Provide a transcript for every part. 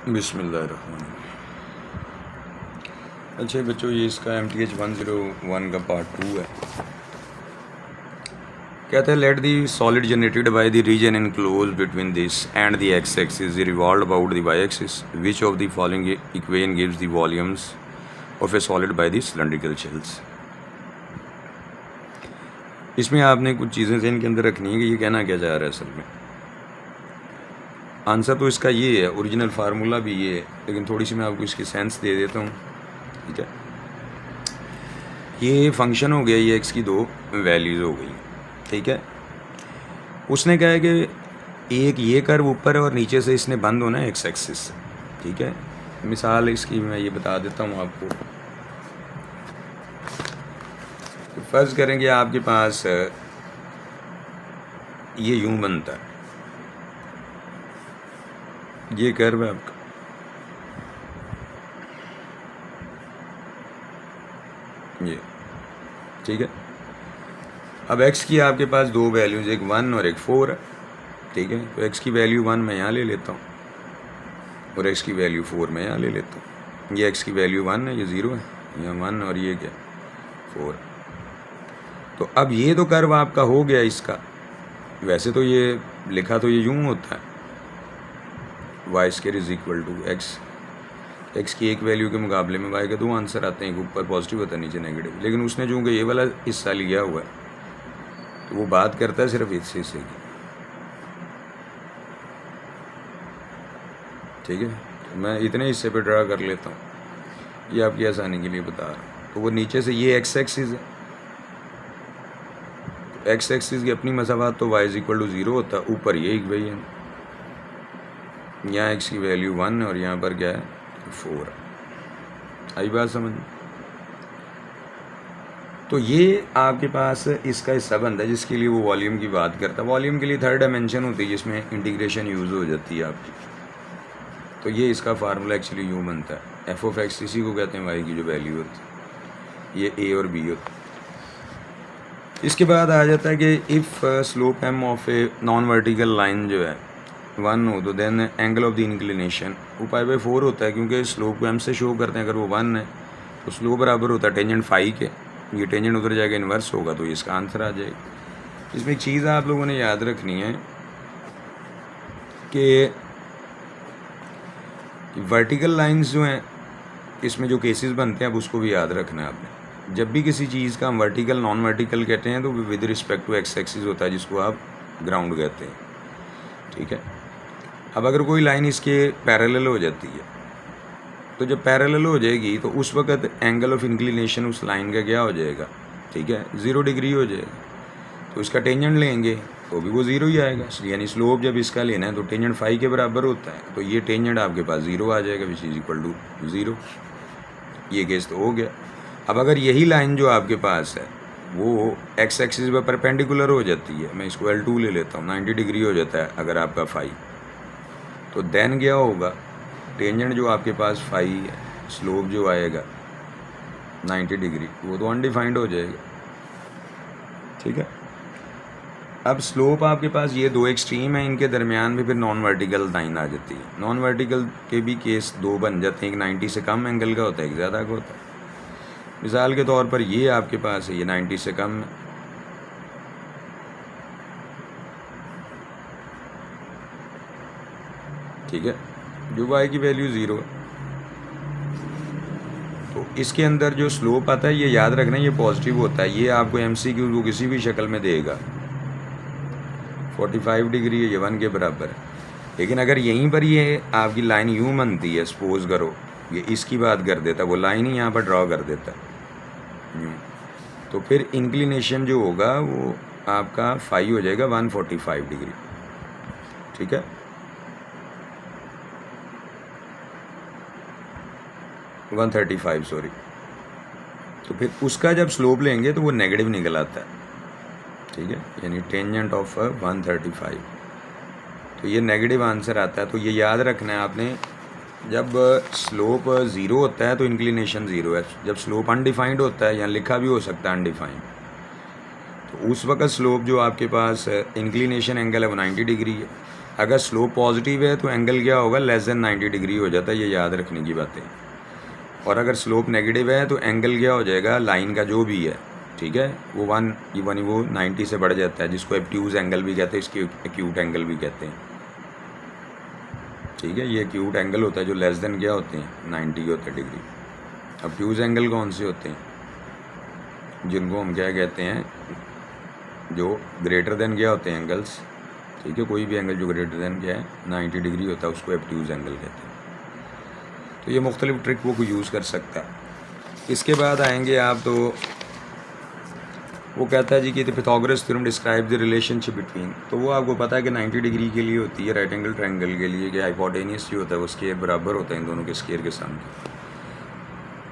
बिस्मिल्लाहिर्रहमानिर्रहीम। अच्छा बच्चों, ये इसका MTH 101 का पार्ट 2 है। कहते हैं let the solid generated by the region enclose between this and the x axis revolve about the y axis which of the following equation gives the volumes of a solid by the cylindrical shells. इसमें आपने कुछ चीज़ें ज़हन के अंदर रखनी है कि ये कहना क्या जा रहा है असल में। आंसर तो इसका ये है, ओरिजिनल फार्मूला भी ये है, लेकिन थोड़ी सी मैं आपको इसकी सेंस दे देता हूँ। ठीक है, ये फंक्शन हो गया, ये एक्स की दो वैल्यूज़ हो गई। ठीक है, उसने कहा है कि एक ये कर्व ऊपर है और नीचे से इसने बंद होना है एक्स एक्सिस से। ठीक है, मिसाल इसकी मैं ये बता देता हूँ आपको। तो फर्ज करेंगे आपके पास ये यूं बनता है, ये कर्व है आपका, ये। ठीक है, अब x की आपके पास दो वैल्यूज़, एक 1 और एक 4 है। ठीक है, तो x की वैल्यू 1 मैं यहाँ ले लेता हूँ और x की वैल्यू 4 मैं यहाँ ले लेता हूँ। ये x की वैल्यू 1 है, ये 0 है, यहाँ 1 और ये क्या 4। तो अब ये तो कर्व आपका हो गया इसका। वैसे तो ये लिखा तो ये यूँ होता है, y square is equal to x की एक वैल्यू के मुकाबले में y के दो आंसर आते हैं, एक ऊपर पॉजिटिव होता है नीचे नेगेटिव। लेकिन उसने चूँकि ये वाला हिस्सा लिया हुआ है तो वो बात करता है सिर्फ इस हिस्से की। ठीक है, तो मैं इतने हिस्से पे ड्रा कर लेता हूँ, ये आपकी आसानी के लिए बता रहा हूँ। तो वो नीचे से ये एक्स एक्सिस है, एक्स एक्सिस की अपनी मसाफत तो y इज इक्वल टू 0 होता है, ऊपर ये इक्वेशन, यहाँ x की वैल्यू 1 है और यहाँ पर क्या है 4। आई बात समझ? तो ये आपके पास इसका हिस्सा बनता है जिसके लिए वो वॉल्यूम की बात करता है। वॉल्यूम के लिए थर्ड डायमेंशन होती है जिसमें इंटीग्रेशन यूज़ हो जाती है आपकी। तो ये इसका फार्मूला एक्चुअली यूँ बनता है, एफ ऑफ एक्स इसी को कहते हैं वाई की जो वैल्यू होती है, ये ए और बी होती है। इसके बाद आ जाता है कि if slope m of a non vertical line जो है 1 हो तो then angle of the inclination वो पाई बाई 4 होता है, क्योंकि स्लोप को एम से शो करते हैं। अगर वो 1 है तो स्लोप बराबर होता है टेंजेंट फाई के, ये टेंजेंट उधर जाके इन्वर्स होगा तो इसका आंसर आ जाएगा। इसमें एक चीज़ आप लोगों ने याद रखनी है कि वर्टिकल लाइंस जो हैं इसमें जो केसेस बनते हैं अब उसको भी याद रखना है आपने। जब भी किसी चीज़ का हम वर्टिकल नॉन वर्टिकल कहते हैं तो with respect to x axis होता है, जिसको आप ग्राउंड कहते हैं। ठीक है, अब अगर कोई लाइन इसके पैरेलल हो जाती है तो जब पैरेलल हो जाएगी तो उस वक्त एंगल ऑफ इंक्लिनेशन उस लाइन का क्या हो जाएगा, ठीक है 0 डिग्री हो जाएगा। तो इसका टेंजेंट लेंगे तो भी वो 0 ही आएगा, यानी स्लोप जब इसका लेना है तो टेंजेंट फाई के बराबर होता है, तो ये टेंजेंट आपके पास 0 आ जाएगा विच इज इक्वल टू 0। ये केस तो हो गया। अब अगर यही लाइन जो आपके पास है वो एक्स एक्सिस पर परपेंडिकुलर हो जाती है, मैं इसको L2 ले लेता हूँ, 90 डिग्री हो जाता है अगर आपका फाई, तो देन क्या होगा, टेंजेंट जो आपके पास फाई है, स्लोप जो आएगा 90 डिग्री, वो तो अनडिफाइंड हो जाएगा। ठीक है, अब स्लोप आपके पास ये दो एक्सट्रीम है, इनके दरमियान में फिर नॉन वर्टिकल लाइन आ जाती है। नॉन वर्टिकल के भी केस दो बन जाते हैं, एक 90 से कम एंगल का होता है, एक ज़्यादा का होता है। मिसाल के तौर पर ये आपके पास है, ये 90 से कम है। ठीक है, जो y की वैल्यू 0 है, तो इसके अंदर जो स्लोप आता है ये याद रखना ये पॉजिटिव होता है। ये आपको MCQ वो किसी भी शक्ल में देगा, 45 डिग्री है, ये 1 के बराबर है। लेकिन अगर यहीं पर ये आपकी लाइन यूँ बनती है, सपोज करो ये इसकी बात कर देता, वो लाइन ही यहाँ पर ड्रॉ कर देता यूँ, तो फिर इंक्लिनेशन जो होगा वो आपका फाई हो जाएगा 145 डिग्री। ठीक है, 135 सॉरी। तो फिर उसका जब स्लोप लेंगे तो वो नेगेटिव निकल आता है। ठीक है, यानी टेंजेंट ऑफ 135, तो ये नेगेटिव आंसर आता है। तो ये याद रखना है आपने, जब स्लोप 0 होता है तो इंक्लिनेशन 0 है, जब स्लोप अनडिफाइंड होता है, यहाँ लिखा भी हो सकता है अनडिफाइंड, तो उस वक्त स्लोप जो आपके पास इंक्लिनेशन एंगल है वो 90 डिग्री है। अगर स्लोप पॉजिटिव है तो एंगल क्या होगा, लेस देन 90 डिग्री हो जाता है, ये याद रखने की बात है। और अगर स्लोप नेगेटिव है तो एंगल क्या हो जाएगा, लाइन का जो भी है, ठीक है, वो वो 90 से बढ़ जाता है, जिसको एब्ट्यूज एंगल भी कहते हैं, इसकी एक्यूट एंगल भी कहते हैं, ठीक है। ये एक्यूट एंगल होता है जो लेस देन क्या होते हैं, 90 होते हैं डिग्री। ऑब्ट्यूज एंगल कौन से होते हैं, जिनको हम क्या कहते हैं, जो ग्रेटर देन क्या होते हैं एंगल्स, ठीक है, कोई भी एंगल जो ग्रेटर देन क्या है 90 डिग्री होता है, उसको ऑब्ट्यूज एंगल कहते हैं। तो ये मुख्तलिफ ट्रिक वो को यूज़ कर सकता है। इसके बाद आएंगे आप, तो वो कहता है जी कि the Pythagoras theorem describe the relationship between, तो वो आपको पता है कि 90 डिग्री के लिए होती है राइट एंगल ट्रायंगल के लिए कि हाइपोटेनियस जो होता है वो स्केयर बराबर होता है इन दोनों के स्केयर के सामने।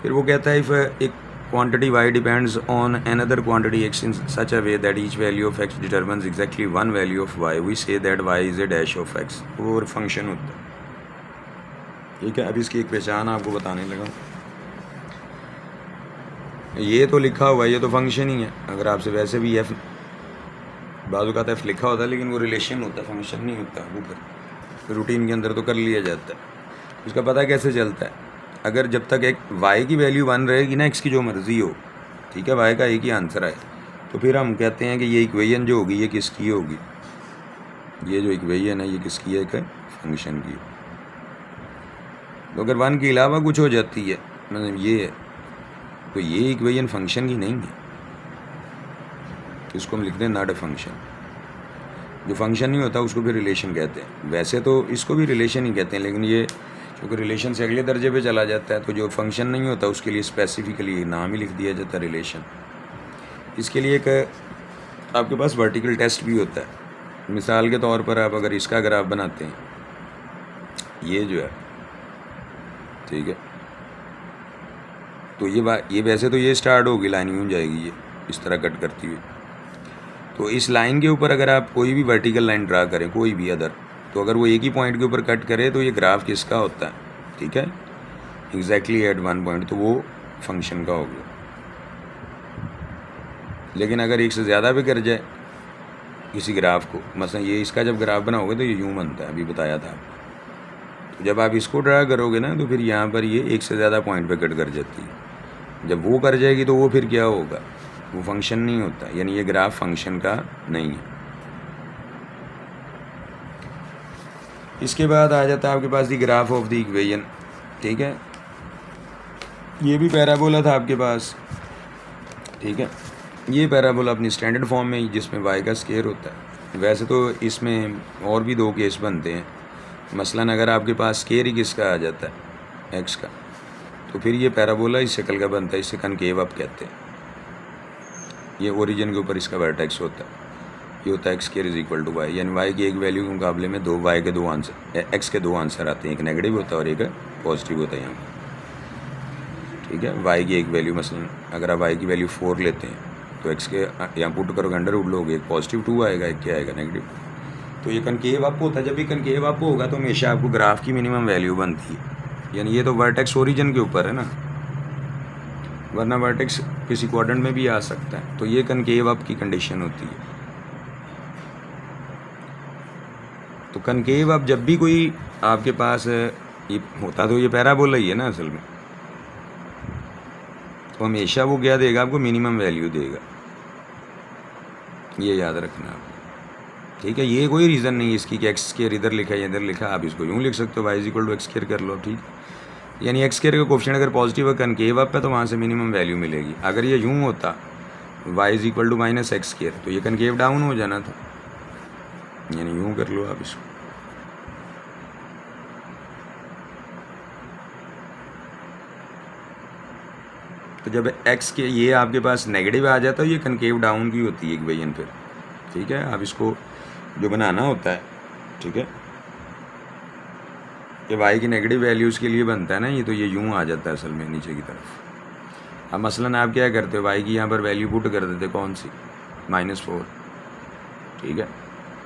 फिर वो कहता है इफ़ एक quantity y depends on another quantity x in such a way that each value of x determines exactly one value of y, we say that y is a dash of x। वो function होता है, ठीक है। अब इसकी एक पहचान आपको बताने लगा। ये तो लिखा हुआ है, ये तो फंक्शन ही है। अगर आपसे वैसे भी एफ बाजू का एफ लिखा होता है, लेकिन वो रिलेशन होता है, फंक्शन नहीं होता। वो फिर रूटीन के अंदर तो कर लिया जाता है। उसका पता कैसे चलता है, अगर जब तक एक y की वैल्यू 1 रहेगी ना, x की जो मर्ज़ी हो, ठीक है, y का एक ही आंसर आए, तो फिर हम कहते हैं कि ये इक्वेशन जो होगी ये किसकी होगी, ये जो इक्वेशन है ये किसकी है, एक फंक्शन की। तो अगर 1 के अलावा कुछ हो जाती है, मतलब ये है, तो ये इक्वेशन फंक्शन की नहीं है, तो इसको हम लिखते हैं नॉट अ फंक्शन। जो फंक्शन नहीं होता उसको भी रिलेशन कहते हैं। वैसे तो इसको भी रिलेशन ही कहते हैं, लेकिन ये क्योंकि रिलेशन से अगले दर्जे पे चला जाता है, तो जो फंक्शन नहीं होता उसके लिए स्पेसिफिकली नाम ही लिख दिया जाता है रिलेशन। इसके लिए एक आपके पास वर्टिकल टेस्ट भी होता है। मिसाल के तौर पर आप अगर इसका ग्राफ बनाते हैं, ये जो है, ठीक है, तो ये वैसे तो ये स्टार्ट होगी, लाइन यूँ जाएगी ये इस तरह कट करती हुई। तो इस लाइन के ऊपर अगर आप कोई भी वर्टिकल लाइन ड्रा करें, कोई भी अदर, तो अगर वो एक ही पॉइंट के ऊपर कट करे तो ये ग्राफ किसका होता है, ठीक है, एग्जैक्टली एट 1 पॉइंट, तो वो फंक्शन का हो गया। लेकिन अगर एक से ज़्यादा भी कर जाए किसी ग्राफ को, मसलन ये इसका जब ग्राफ बनाओगे तो ये यूँ बनता है, अभी बताया था। तो जब आप इसको ड्रा करोगे ना, तो फिर यहाँ पर ये एक से ज़्यादा पॉइंट पे कट कर जाती है। जब वो कर जाएगी तो वो फिर क्या होगा, वो फंक्शन नहीं होता, यानी ये ग्राफ फंक्शन का नहीं है। इसके बाद आ जाता है आपके पास दी ग्राफ ऑफ द इक्वेशन, ठीक है, ये भी पैराबोला था आपके पास, ठीक है। ये पैराबोला अपनी स्टैंडर्ड फॉर्म में जिसमें y का स्केयर होता है। वैसे तो इसमें और भी 2 केस बनते हैं। मसलन अगर आपके पास स्केयर ही किसका आ जाता है, x का, तो फिर ये पैराबोला इस शक्ल का बनता है, इसे कनकेव आप कहते हैं। ये ओरिजिन के ऊपर इसका वर्टेक्स होता है, ये होता है x square is equal to y, यानी वाई की एक वैल्यू के मुकाबले में वाई के 2 आंसर, एक्स के 2 आंसर आते हैं, एक नेगेटिव होता है और एक पॉजिटिव होता है यहाँ पर, ठीक है। वाई की एक वैल्यू, मसलन अगर आप वाई की वैल्यू 4 लेते हैं तो एक्स के यहाँ पुट करोगे, अंडर रूट लोगे, एक पॉजिटिव 2 आएगा, एक क्या आएगा, नेगेटिव। तो ये कनकेव अप होता है। जब भी कनकेव अप होगा तो हमेशा आपको ग्राफ की मिनिमम वैल्यू बनती है, यानी ये तो वर्टेक्स ओरिजिन के ऊपर है ना, वरना वर्टेक्स किसी क्वाड्रेंट में भी आ सकता है। तो ये कनकेव अप की कंडीशन होती है। तो कनकेव अप जब भी कोई आपके पास ये होता, तो ये पैराबोला ही है ना असल में, तो हमेशा वो क्या देगा, आपको मिनिमम वैल्यू देगा, ये याद रखना आप, ठीक है। ये कोई रीज़न नहीं है इसकी कि एक्स स्क्वायर इधर लिखा है इधर लिखा, आप इसको यूँ लिख सकते हो, y is equal to x square कर लो, ठीक। यानी एक्स स्क्वायर का कोफिशिएंट अगर पॉजिटिव है, कनकेव अप है, तो वहाँ से मिनिमम वैल्यू मिलेगी। अगर ये यूँ होता y is equal to minus x square, तो ये कनकेव डाउन हो जाना था, यानी यूँ कर लो आप इसको। तो जब एक्स के ये आपके पास नेगेटिव आ जाता है, ये कनकेव डाउन की होती है इक्वेशन फिर, ठीक है। आप इसको जो बनाना होता है, ठीक है, ये वाई की नेगेटिव वैल्यूज़ के लिए बनता है ना ये, तो ये यूँ आ जाता है असल में नीचे की तरफ। अब मसलन आप क्या करते हो, वाई की यहाँ पर वैल्यू पुट कर देते, कौन सी, -4, ठीक है।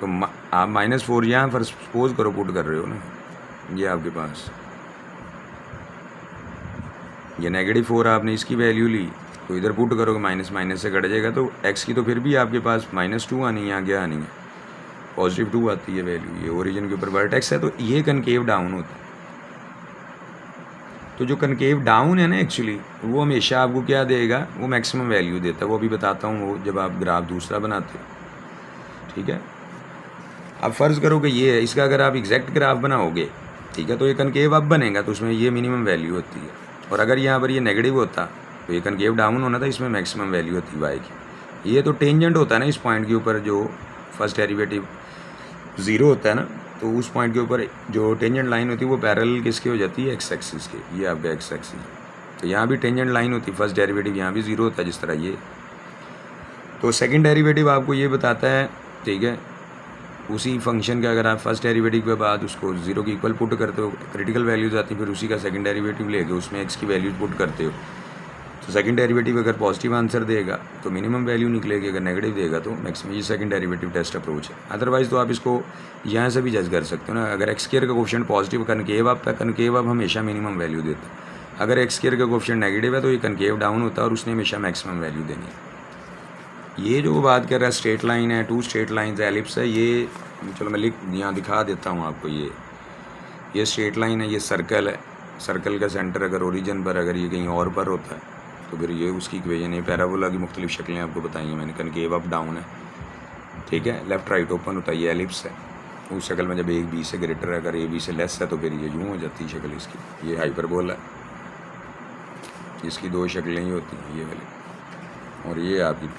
तो आप -4 यहाँ पर सपोज करो पुट कर रहे हो ना, ये आपके पास ये -4 आपने इसकी वैल्यू ली, तो इधर पुट करोगे, माइनस माइनस से कट जाएगा, तो एक्स की तो फिर भी आपके पास -2 आनी है, यहाँ क्या आनी है, पॉजिटिव 2 आती है वैल्यू, ये ओरिजिन के ऊपर वर्टेक्स है, तो ये कनकेव डाउन होता है। तो जो कनकेव डाउन है ना एक्चुअली, वो हमेशा आपको क्या देगा, वो मैक्सिमम वैल्यू देता है। वो अभी बताता हूँ, वो जब आप ग्राफ दूसरा बनाते हो, ठीक है। अब फ़र्ज़ करो कि ये है, इसका अगर आप एग्जैक्ट ग्राफ बनाओगे, ठीक है, तो ये कनकेव अब बनेगा, तो उसमें ये मिनिमम वैल्यू होती है। और अगर यहाँ पर ये नेगेटिव होता तो ये कनकेव डाउन होना था, इसमें मैक्सिमम वैल्यू होती वाई की। ये तो टेंजेंट होता है ना इस पॉइंट के ऊपर, जो फर्स्ट डेरिवेटिव 0 होता है ना, तो उस पॉइंट के ऊपर जो टेंजेंट लाइन होती है वो पैरेलल किसकी हो जाती है, एक्स एक्सिस के। ये आपका एक्स एक्सिस, तो यहाँ भी टेंजेंट लाइन होती है, फर्स्ट डेरिवेटिव यहाँ भी 0 होता है जिस तरह ये। तो सेकंड डेरिवेटिव आपको ये बताता है, ठीक है, उसी फंक्शन का अगर आप फर्स्ट डेरिवेटिव के बाद उसको 0 के इक्वल पुट करते हो, क्रिटिकल वैल्यूज़ आती है, फिर उसी का सेकंड डेरिवेटिव लेके उसमें एक्स की वैल्यूज पुट करते हो, तो सेकंड डेरिवेटिव अगर पॉजिटिव आंसर देगा तो मिनिमम वैल्यू निकलेगी, अगर नेगेटिव देगा तो मैक्सिमम। ये सेकंड डेरिवेटिव टेस्ट अप्रोच है। अदरवाइज़ तो आप इसको यहाँ से भी जज कर सकते हो ना, अगर एक्स स्क्वायर का कोफिशिएंट पॉजिटिव कनकेव आप कनकेव अब हमेशा मिनिमम वैल्यू देता है, अगर एक्स स्क्वायर का कोफिशिएंट नेगेटिव है तो ये कनकेव डाउन होता है और उसने हमेशा मैक्सिमम वैल्यू देनी है। ये जो बात कर रहा है स्ट्रेट लाइन है, 2 स्ट्रेट लाइन है, एलिप्स है, ये चलो मैं यहाँ दिखा देता हूँ आपको। ये स्ट्रेट लाइन है, ये सर्कल है, सर्कल का सेंटर अगर ओरिजिन पर, अगर ये कहीं और पर होता है तो फिर ये उसकी इक्वेशन है। पैराबोला की मुख्तलिफ शक्लें आपको बताई हैं मैंने, कनकेव अप डाउन है, ठीक है, लेफ्ट राइट ओपन होता है, ये एलिप्स है। उस शक्ल में जब एक बी से ग्रेटर है, अगर ए बी से लेस है तो फिर ये यूँ हो जाती है शक्ल इसकी। ये हाइपरबोला है, इसकी 2 शक्लें ही होती हैं, ये वाली, और ये आपकी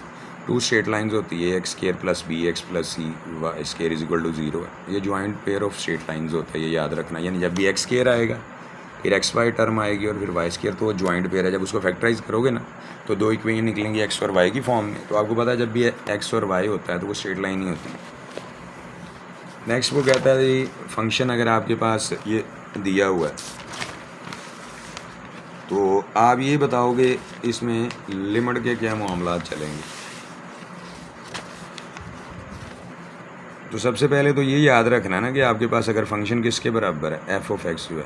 2 स्ट्रेट लाइंस होती है, x square plus b x plus c y square is equal to 0 है। ये joint pair of straight lines होता है, ये याद रखना। यानी जब भी एक्स स्क्वायर आएगा फिर एक्स वाई टर्म आएगी और फिर वाई स्क्वायर, तो वो जॉइंट पेयर है। जब उसको फैक्टराइज करोगे ना तो 2 इक्वेशन निकलेंगी एक्स और वाई की फॉर्म में। तो आपको पता है जब भी एक्स और वाई होता है तो वो स्ट्रेट लाइन ही होती है। नेक्स्ट वो कहता है ये फंक्शन अगर आपके पास ये दिया हुआ है तो आप ये बताओगे इसमें लिमिट के क्या मामला चलेंगे। तो सबसे पहले तो ये याद रखना ना कि आपके पास अगर फंक्शन किसके बराबर है, एफ ऑफ एक्स जो है,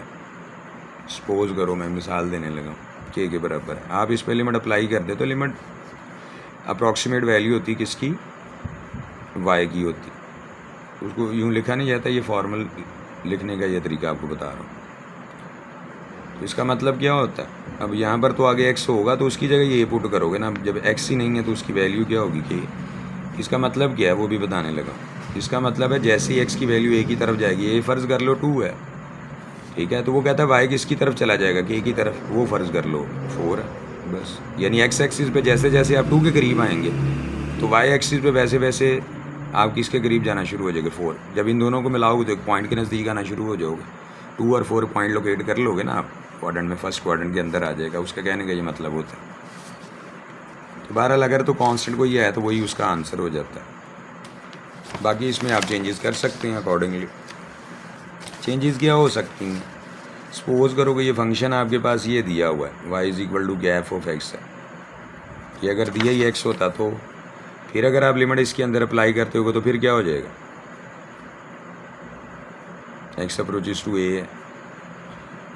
सपोज करो मैं मिसाल देने लगा के बराबर है, आप इस पर लिमिट अप्लाई कर दे तो लिमिट अप्रॉक्सीमेट वैल्यू होती किसकी, वाई की होती। उसको यूँ लिखा नहीं जाता, ये फॉर्मल लिखने का ये तरीका आपको बता रहा हूँ। तो इसका मतलब क्या होता है, अब यहाँ पर तो आगे एक्स होगा तो उसकी जगह ये पुट करोगे ना। जब एक्स ही नहीं है तो उसकी वैल्यू क्या होगी के। इसका मतलब क्या है वो भी बताने लगा। इसका मतलब है जैसे ही एक्स की वैल्यू ए की तरफ जाएगी, ये फ़र्ज़ कर लो 2 है, ठीक है, तो वो कहता है वाई किसकी तरफ चला जाएगा, के की तरफ, वो फ़र्ज़ कर लो 4 है बस। यानी एक्स एक्सिस पे जैसे जैसे आप 2 के करीब आएंगे तो वाई एक्सिस पे वैसे वैसे आप किसके करीब जाना शुरू हो जाएगा, 4। जब इन दोनों को मिलाओगे तो एक पॉइंट के नज़दीक आना शुरू हो जाओगे। 2 और 4 पॉइंट लोकेट कर लोगे ना आप क्वाड्रेंट में, फर्स्ट क्वाड्रेंट के अंदर आ जाएगा। उसका कहने का ये मतलब होता है। तो बहरहाल अगर तो कांस्टेंट कोई है तो वही उसका आंसर हो जाता है। बाकी इसमें आप चेंजेस कर सकते हैं अकॉर्डिंगली। चेंजेस क्या हो सकती हैं, सपोज करो कि ये फंक्शन आपके पास ये दिया हुआ है y इज़ इक्वल टू गैफ ऑफ एक्स है। ये अगर दिया ही एक्स होता तो फिर अगर आप लिमिट इसके अंदर अप्लाई करते हो तो फिर क्या हो जाएगा, एक्स अप्रोचेस टू ए है।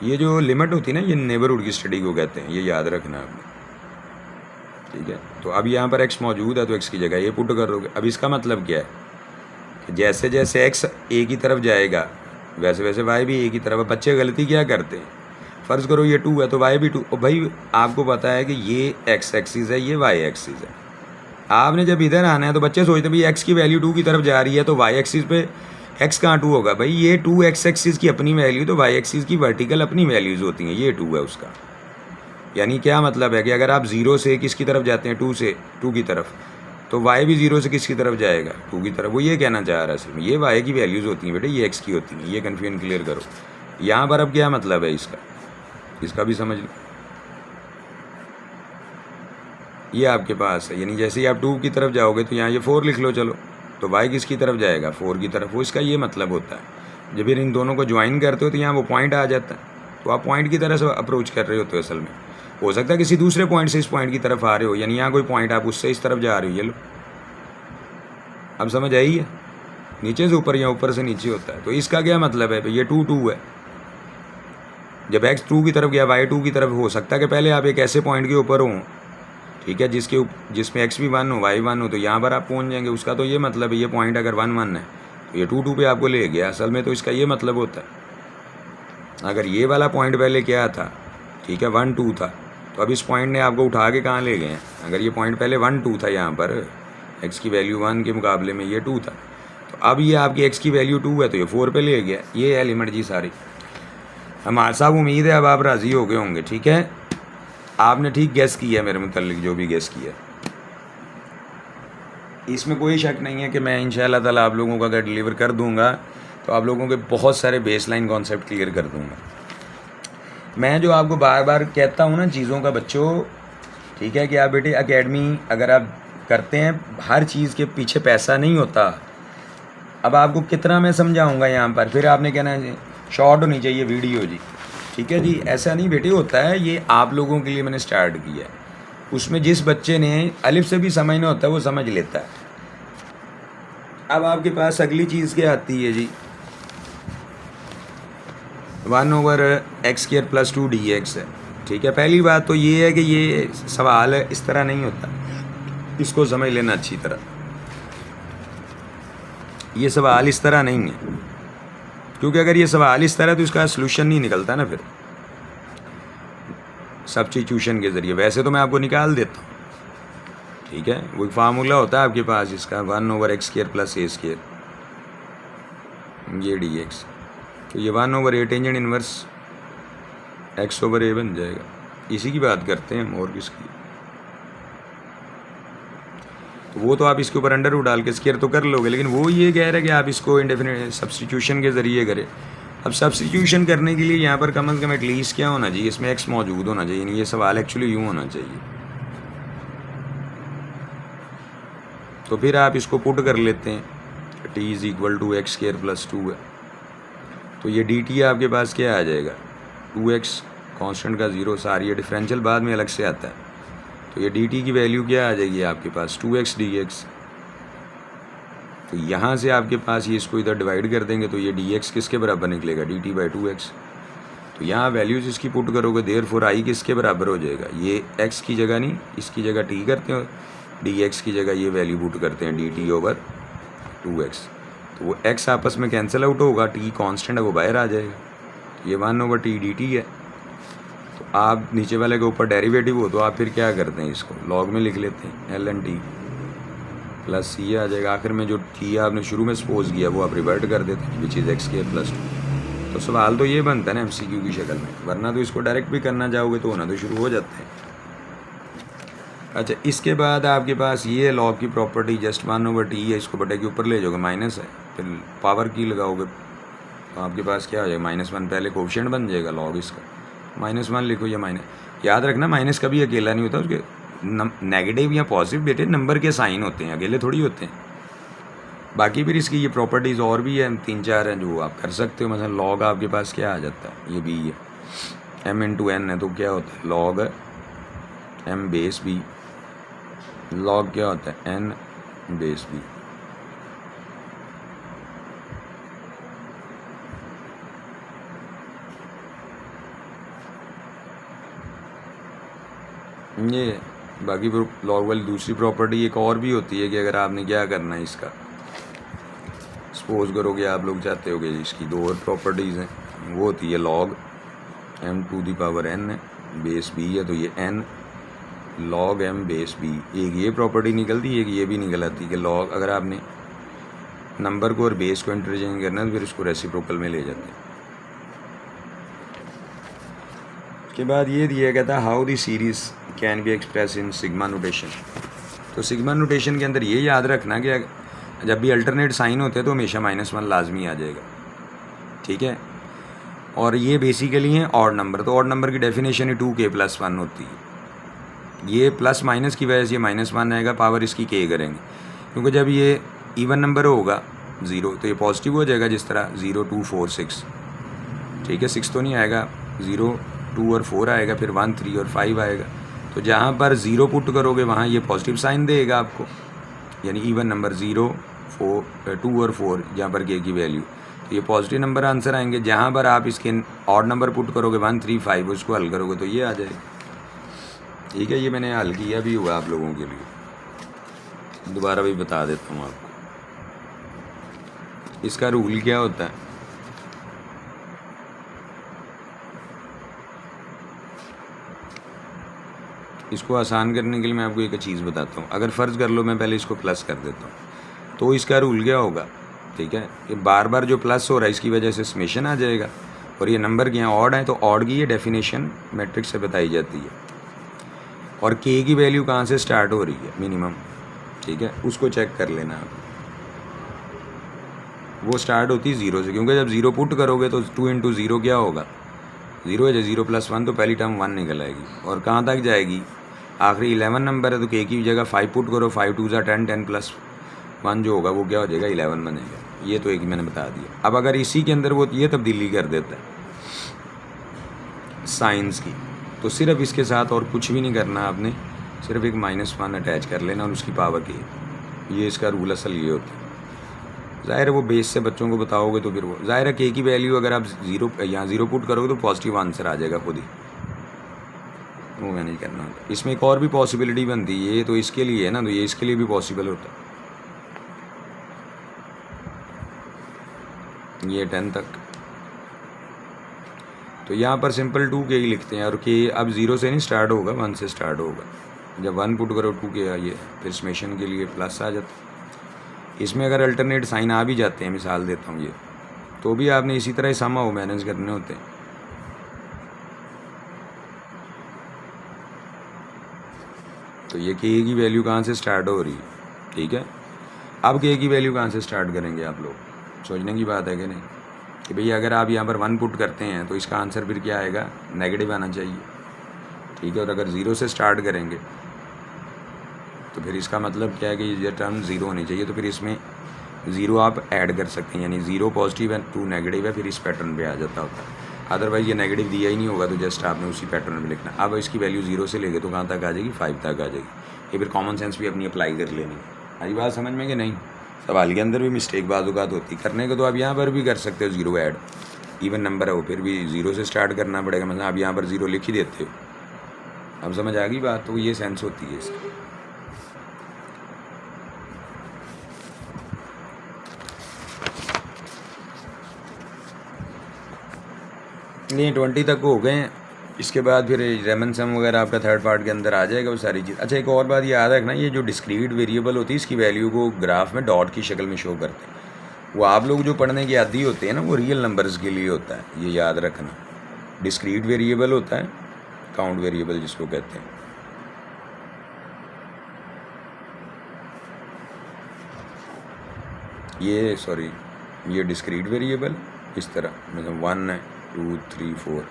ये जो लिमिट होती है ना, ये नेबरहुड की स्टडी को कहते हैं, ये याद रखना आपने, ठीक है। तो अब यहाँ पर एक्स मौजूद है तो एक्स की जगह ये पुट करोगे। अब इसका मतलब क्या है कि जैसे जैसे एक्स ए की तरफ जाएगा वैसे वैसे वाई भी ए की तरफ। बच्चे गलती क्या करते हैं, फ़र्ज़ करो ये 2 है तो वाई भी 2। और भाई आपको पता है कि ये एक्स एक्सिस है, ये वाई एक्सिस है। आपने जब इधर आना है तो बच्चे सोचते हैं भाई एक्स की वैल्यू 2 की तरफ जा रही है तो वाई एक्सिस पे एक्स कहाँ 2 होगा। भाई ये 2 एक्स एक्सिस की अपनी वैल्यू, तो वाई एक्सिस की वर्टिकल अपनी वैल्यूज़ होती हैं, ये 2 है उसका। यानी क्या मतलब है कि अगर आप 0 से किसकी तरफ जाते हैं, 2 से 2 की तरफ, तो वाई भी 0 से किसकी तरफ जाएगा, 2 की तरफ। वो ये कहना चाह रहा है सिर्फ, ये वाई की वैल्यूज़ होती हैं बेटे, ये एक्स की होती हैं। ये कन्फ्यूजन क्लियर करो। यहाँ पर अब क्या मतलब है इसका, इसका भी समझ लो। ये आपके पास है, यानी जैसे ही आप 2 की तरफ जाओगे तो यहाँ ये 4 लिख लो चलो, तो वाई किसकी तरफ जाएगा, 4 की तरफ। वो इसका ये मतलब होता है। जब इन दोनों को ज्वाइन करते हो तो यहाँ वो पॉइंट आ जाता है, तो आप पॉइंट की तरह से अप्रोच कर रहे होते हो। असल में हो सकता है किसी दूसरे पॉइंट से इस पॉइंट की तरफ आ रहे हो, यानी यहाँ कोई पॉइंट आप उससे इस तरफ जा रहे हो। ये लो, अब समझ आई है, नीचे से ऊपर या ऊपर से नीचे होता है। तो इसका क्या मतलब है, ये 2 2 है। जब एक्स 2 की तरफ गया वाई 2 की तरफ, हो सकता है कि पहले आप एक ऐसे पॉइंट के ऊपर हों, ठीक है, जिसमें एक्स भी 1 हो वाई 1 हो, तो यहाँ पर आप पहुँच जाएंगे। उसका तो ये मतलब है, ये पॉइंट अगर 1 1 है ये 2 पे आपको ले गया। असल में तो इसका ये मतलब होता है, अगर ये वाला पॉइंट पहले क्या था, ठीक है 1 2 था, तो अब इस पॉइंट ने आपको उठा के कहाँ ले गए हैं। अगर ये पॉइंट पहले 1 2 था, यहाँ पर x की वैल्यू 1 के मुकाबले में ये 2 था, तो अब ये आपकी x की वैल्यू 2 है तो ये 4 पे ले गया। ये है लिमिट जी सारी। हमारे साहब उम्मीद है अब आप राज़ी हो गए होंगे। ठीक है, आपने ठीक गैस किया मेरे मुतालिक, जो भी गैस किया, इसमें कोई शक नहीं है कि मैं इंशाअल्लाह ताला आप लोगों का अगर डिलीवर कर दूंगा तो आप लोगों के बहुत सारे बेसलाइन कॉन्सेप्ट क्लियर कर दूंगा। मैं जो आपको बार बार कहता हूँ ना चीज़ों का बच्चों, ठीक है, कि आप बेटे एकेडमी अगर आप करते हैं, हर चीज़ के पीछे पैसा नहीं होता। अब आपको कितना मैं समझाऊंगा यहाँ पर, फिर आपने कहना है शॉर्ट होनी चाहिए वीडियो जी। ठीक है जी, ऐसा नहीं बेटे होता है, ये आप लोगों के लिए मैंने स्टार्ट किया है। उसमें जिस बच्चे ने अलिफ से भी समझना होता है वो समझ लेता है। अब आपके पास अगली चीज़ क्या आती है जी, 1/x² + 2 dx है। ठीक है, पहली बात तो ये है कि ये सवाल इस तरह नहीं होता, इसको समझ लेना अच्छी तरह। ये सवाल इस तरह नहीं है, क्योंकि अगर ये सवाल इस तरह तो इसका सलूशन नहीं निकलता ना फिर सब्स्टिट्यूशन के ज़रिए। वैसे तो मैं आपको निकाल देता हूँ, ठीक है, वो फार्मूला होता है आपके पास इसका 1/x² + a², ये dx, तो ये 1/a टेंजेंट इनवर्स x/a बन जाएगा। इसी की बात करते हैं हम, और किसकी। तो वो तो आप इसके ऊपर अंडर रूट डाल के स्क्वायर तो कर लोगे, लेकिन वो ये कह रहा है कि आप इसको इंडेफिनिट सब्स्टिट्यूशन के ज़रिए करें। अब सब्स्टिट्यूशन करने के लिए यहाँ पर कम से कम एटलीस्ट क्या होना चाहिए, इसमें x मौजूद होना चाहिए। ये सवाल एक्चुअली यूँ होना चाहिए। तो फिर आप इसको पुट कर लेते हैं, t = x² + 2 है, तो ये dt आपके पास क्या आ जाएगा, 2x कांस्टेंट का 0, सारी ये डिफरेंशियल बाद में अलग से आता है, तो ये dt की वैल्यू क्या आ जाएगी आपके पास 2x dx। तो यहाँ से आपके पास ये इसको इधर डिवाइड कर देंगे तो ये dx किसके बराबर निकलेगा, dt/2x। तो यहाँ वैल्यूज़ इसकी पुट करोगे, देयरफॉर i किसके बराबर हो जाएगा, ये x की जगह नहीं, इसकी जगह t करते हो, dx की जगह ये वैल्यू पुट करते हैं dt/2x। तो वो x आपस में कैंसिल आउट होगा, t कांस्टेंट है वो बाहर आ जाएगा, ये 1/t dt है। तो आप नीचे वाले के ऊपर डेरिवेटिव हो तो आप फिर क्या करते हैं, इसको लॉग में लिख लेते हैं, ln t प्लस c आ जाएगा। आखिर में जो t आपने शुरू में सपोज किया वो आप रिवर्ट कर देते हैं, विच इज़ x² + 2। तो सवाल तो ये बनता है ना MCQ की शक्ल में, वरना तो इसको डायरेक्ट भी करना चाहोगे तो होना तो शुरू हो जाते हैं। अच्छा, इसके बाद आपके पास ये लॉग की प्रॉपर्टी जस्ट 1/t है, इसको बटे के ऊपर ले जाओगे, माइनस है, फिर पावर की लगाओगे तो आपके पास क्या हो जाएगा, -1 पहले कोफिशिएंट बन जाएगा लॉग इसका, -1 लिखो या माइनस। याद रखना माइनस कभी अकेला नहीं होता, उसके नेगेटिव या पॉजिटिव बेटे नंबर के साइन होते हैं, अकेले थोड़ी होते हैं। बाकी फिर इसकी ये प्रॉपर्टीज़ और भी हैं, 3-4 हैं जो आप कर सकते हो। मतलब लॉग आपके पास क्या आ जाता है, ये b है, m × n है, तो क्या होता है लॉग m/b, लॉग क्या होता है n/b। ये बाकी लॉग वाली दूसरी प्रॉपर्टी एक और भी होती है कि अगर आपने क्या करना है, इसका सपोज करो कि आप लोग चाहते हो कि इसकी 2 और प्रॉपर्टीज़ हैं, वो होती है लॉग m⁴n है, बेस b है, तो ये n log m/b। एक ये प्रॉपर्टी निकलती है, एक ये भी निकल आती है कि लॉग अगर आपने नंबर को और बेस को इंटरचेंज करना है तो फिर इसको रेसिप्रोकल में ले जाते हैं। उसके बाद ये दिया गया था how the series can be express in sigma notation. तो सिग्मा नोटेशन के अंदर ये याद रखना कि जब भी अल्टरनेट साइन होते हैं तो हमेशा -1 लाजमी आ जाएगा, ठीक है। और ये बेसिकली हैं ऑड नंबर, तो ऑड नंबर की डेफिनेशन ही 2k + 1 होती है। ये प्लस माइनस की वजह से ये -1 आएगा, पावर इसकी k करेंगे, क्योंकि जब ये इवन नंबर होगा 0 तो ये पॉजिटिव हो जाएगा, जिस तरह 0 2 4 6, ठीक है, 6 तो नहीं आएगा, 0 2 और 4 आएगा, फिर 1 3 और 5 आएगा। तो जहाँ पर 0 पुट करोगे वहाँ ये पॉजिटिव साइन देगा आपको, यानी इवन नंबर 0 4 2 और 4, जहाँ पर k की वैल्यू, तो ये पॉजिटिव नंबर आंसर आएंगे। जहाँ पर आप इसके ऑड नंबर पुट करोगे 1 3 5, उसको हल करोगे तो ये आ जाएगा, ठीक है। ये मैंने हल किया भी हुआ आप लोगों के लिए, दोबारा भी बता देता हूँ आपको। इसका रूल क्या होता है? इसको आसान करने के लिए मैं आपको एक चीज़ बताता हूँ। अगर फ़र्ज़ कर लो मैं पहले इसको प्लस कर देता हूँ, तो इसका रूल क्या होगा? ठीक है, कि बार बार जो प्लस हो रहा है इसकी वजह से समेशन आ जाएगा, और ये नंबर के यहाँ ऑड है तो ऑड की ये डेफिनेशन मैट्रिक्स से बताई जाती है। और के की वैल्यू कहाँ से स्टार्ट हो रही है? मिनिमम। ठीक है, उसको चेक कर लेना आप। वो स्टार्ट होती है 0 से, क्योंकि जब 0 पुट करोगे तो 2 इंटू 0 क्या होगा? 0 है। 0 प्लस 1 तो पहली टर्म 1 निकल आएगी, और कहाँ तक जाएगी? आखिरी 11 नंबर है तो के की जगह 5 पुट करो, 5 2 10, 10 प्लस 1 जो होगा वो क्या हो जाएगा? 11 बनेगा। ये तो एक मैंने बता दिया। अब अगर इसी के अंदर वो ये तब्दीली कर देता है साइंस की, तो सिर्फ इसके साथ और कुछ भी नहीं करना आपने, सिर्फ एक -1 अटैच कर लेना और उसकी पावर की। ये इसका रूल असल ये होता है। ज़ाहिर है वो बेस से बच्चों को बताओगे तो फिर वो ज़ाहिर है के की वैल्यू अगर आप 0 यहाँ 0 पुट करोगे तो पॉजिटिव आंसर आ जाएगा खुद ही, वो मैनेज करना होता है। इसमें एक और भी पॉसिबिलिटी बनती है, ये तो इसके लिए है ना, तो ये इसके लिए भी पॉसिबल होता है। ये 10 तक तो यहाँ पर सिंपल 2 के ही लिखते हैं, और के अब 0 से नहीं स्टार्ट होगा, 1 से स्टार्ट होगा। जब 1 पुट करो 2 के आइए, फिर समेशन के लिए प्लस आ जाता है। इसमें अगर अल्टरनेट साइन आ भी जाते हैं, मिसाल देता हूँ ये, तो भी आपने इसी तरह सम हो मैनेज करने होते हैं। तो ये के की वैल्यू कहाँ से स्टार्ट हो रही है? ठीक है, अब के की वैल्यू कहाँ से स्टार्ट करेंगे आप लोग? सोचने की बात है कि नहीं, कि भैया अगर आप यहाँ पर 1 पुट करते हैं तो इसका आंसर फिर क्या आएगा? नेगेटिव आना चाहिए। ठीक है, और अगर 0 से स्टार्ट करेंगे तो फिर इसका मतलब क्या है कि ये टर्म 0 होनी चाहिए, तो फिर इसमें 0 आप ऐड कर सकते हैं, यानी 0 पॉजिटिव है 2 नेगेटिव है, फिर इस पैटर्न पे आ जाता होता है। अदरवाइज़ ये नेगेटिव दिया ही नहीं होगा, तो जस्ट आपने उसी पैटर्न में लिखना। अब इसकी वैल्यू 0 से लेके तो कहाँ तक आ जाएगी? 5 तक आ जाएगी। ये फिर कॉमन सेंस भी अपनी अप्लाई कर लेनी। आई बात समझ में कि नहीं? सवाल के अंदर भी मिस्टेक बाज़-औक़ात होती करने को, तो आप यहाँ पर भी कर सकते हो 0 ऐड, इवन नंबर है वो, फिर भी 0 से स्टार्ट करना पड़ेगा। मतलब आप यहाँ पर 0 लिख ही देते हो। अब समझ आ गई बात? तो ये सेंस होती है इसकी। नहीं 20 तक हो गए, इसके बाद फिर रेमन सम वगैरह आपका थर्ड पार्ट के अंदर आ जाएगा वो सारी चीज़। अच्छा, एक और बात याद रखना, ये जो डिस्क्रीट वेरिएबल होती है इसकी वैल्यू को ग्राफ में डॉट की शक्ल में शो करते हैं। वो आप लोग जो पढ़ने के आदी होते हैं ना, वो रियल नंबर्स के लिए होता है, ये याद रखना। डिस्क्रीट वेरिएबल होता है, काउंट वेरिएबल जिसको कहते हैं। ये सॉरी, ये डिस्क्रीट वेरिएबल इस तरह, मतलब 1 है 2 3 4,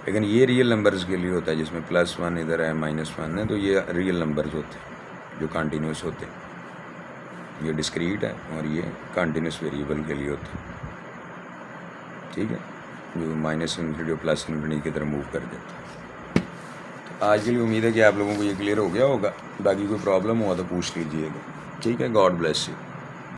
लेकिन ये रियल नंबर्स के लिए होता है, जिसमें +1 इधर है -1 है, तो ये रियल नंबर्स होते हैं जो कंटिन्यूस होते हैं। ये डिस्क्रीट है और ये कंटिन्यूस वेरिएबल के लिए होता है। ठीक है, जो -∞ जो +∞ की तरफ मूव कर देता है। तो आज के लिए उम्मीद है कि आप लोगों को ये क्लियर हो गया होगा। बाकी कोई प्रॉब्लम हुआ तो पूछ लीजिएगा। ठीक है, गॉड ब्लेस यू।